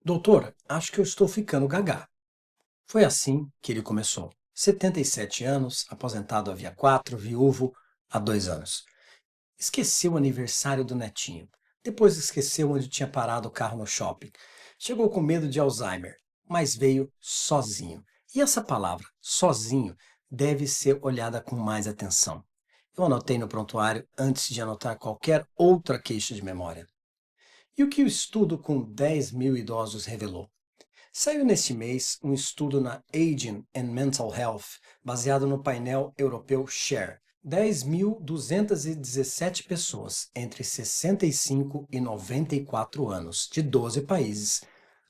Doutor, acho que eu estou ficando gaga. Foi assim que ele começou. 77 anos, aposentado havia 4, viúvo há 2 anos. Esqueceu o aniversário do netinho. Depois esqueceu onde tinha parado o carro no shopping. Chegou com medo de Alzheimer, mas veio sozinho. E essa palavra, sozinho, deve ser olhada com mais atenção. Eu anotei no prontuário antes de anotar qualquer outra queixa de memória. E o que o estudo com 10 mil idosos revelou? Saiu neste mês um estudo na Aging and Mental Health, baseado no painel europeu SHARE. 10.217 pessoas entre 65 e 94 anos, de 12 países,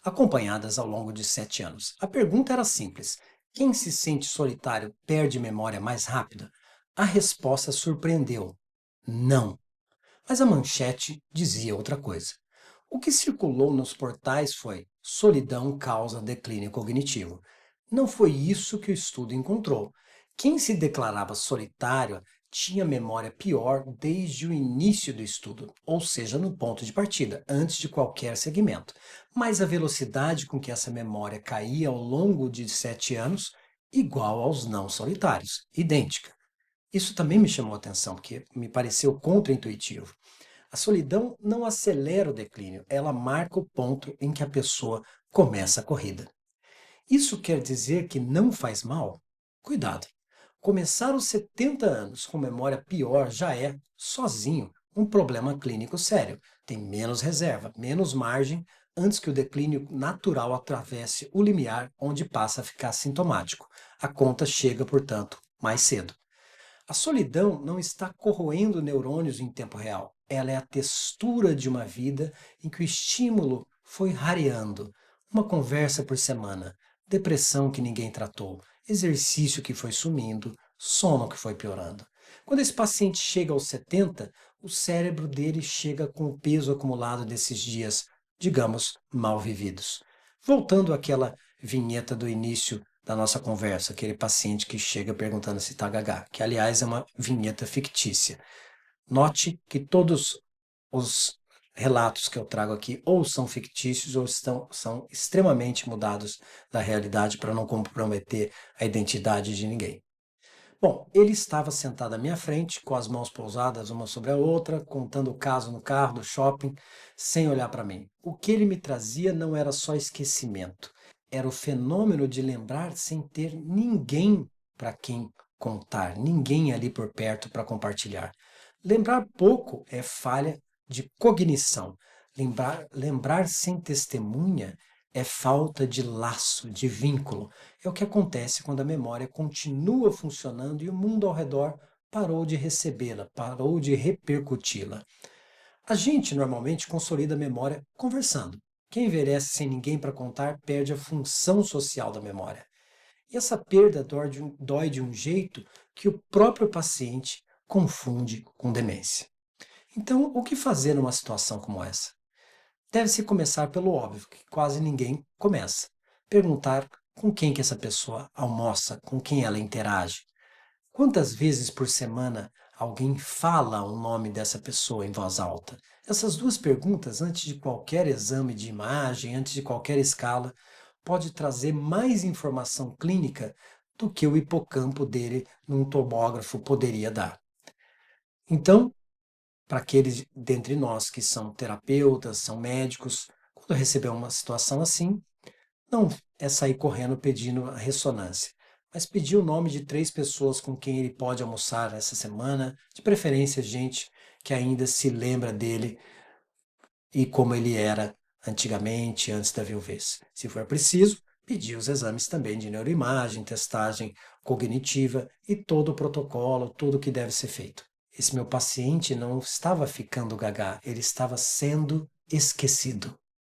acompanhadas ao longo de 7 anos. A pergunta era simples: quem se sente solitário perde memória mais rápido? A resposta surpreendeu: não. Mas a manchete dizia outra coisa. O que circulou nos portais foi: solidão causa declínio cognitivo. Não foi isso que o estudo encontrou. Quem se declarava solitário tinha memória pior desde o início do estudo, ou seja, no ponto de partida, antes de qualquer segmento. Mas a velocidade com que essa memória caía ao longo de 7 anos, igual aos não solitários, idêntica. Isso também me chamou a atenção, porque me pareceu contraintuitivo. A solidão não acelera o declínio, ela marca o ponto em que a pessoa começa a corrida. Isso quer dizer que não faz mal? Cuidado! Começar os 70 anos com memória pior já é, sozinho, um problema clínico sério. Tem menos reserva, menos margem antes que o declínio natural atravesse o limiar onde passa a ficar sintomático. A conta chega, portanto, mais cedo. A solidão não está corroendo neurônios em tempo real. Ela é a textura de uma vida em que o estímulo foi rareando. Uma conversa por semana, depressão que ninguém tratou, exercício que foi sumindo, sono que foi piorando. Quando esse paciente chega aos 70, o cérebro dele chega com o peso acumulado desses dias, digamos, mal vividos. Voltando àquela vinheta do início da nossa conversa, aquele paciente que chega perguntando se está gaga, que aliás é uma vinheta fictícia. Note que todos os relatos que eu trago aqui ou são fictícios ou são extremamente mudados da realidade para não comprometer a identidade de ninguém. Bom, ele estava sentado à minha frente, com as mãos pousadas uma sobre a outra, contando o caso no carro do shopping, sem olhar para mim. O que ele me trazia não era só esquecimento, era o fenômeno de lembrar sem ter ninguém para quem contar, ninguém ali por perto para compartilhar. Lembrar pouco é falha de cognição. Lembrar sem testemunha é falta de laço, de vínculo. É o que acontece quando a memória continua funcionando e o mundo ao redor parou de recebê-la, parou de repercuti-la. A gente normalmente consolida a memória conversando. Quem envelhece sem ninguém para contar perde a função social da memória. E essa perda dói de um jeito que o próprio paciente confunde com demência. Então, o que fazer numa situação como essa? Deve-se começar pelo óbvio, que quase ninguém começa. Perguntar com quem que essa pessoa almoça, com quem ela interage. Quantas vezes por semana alguém fala o nome dessa pessoa em voz alta? Essas duas perguntas, antes de qualquer exame de imagem, antes de qualquer escala, pode trazer mais informação clínica do que o hipocampo dele num tomógrafo poderia dar. Então, para aqueles dentre nós que são terapeutas, são médicos, quando receber uma situação assim, não é sair correndo pedindo a ressonância, mas pedir o nome de 3 pessoas com quem ele pode almoçar essa semana, de preferência gente que ainda se lembra dele e como ele era antigamente, antes da viuvez. Se for preciso, pedir os exames também de neuroimagem, testagem cognitiva e todo o protocolo, tudo o que deve ser feito. Esse meu paciente não estava ficando gaga, ele estava sendo esquecido.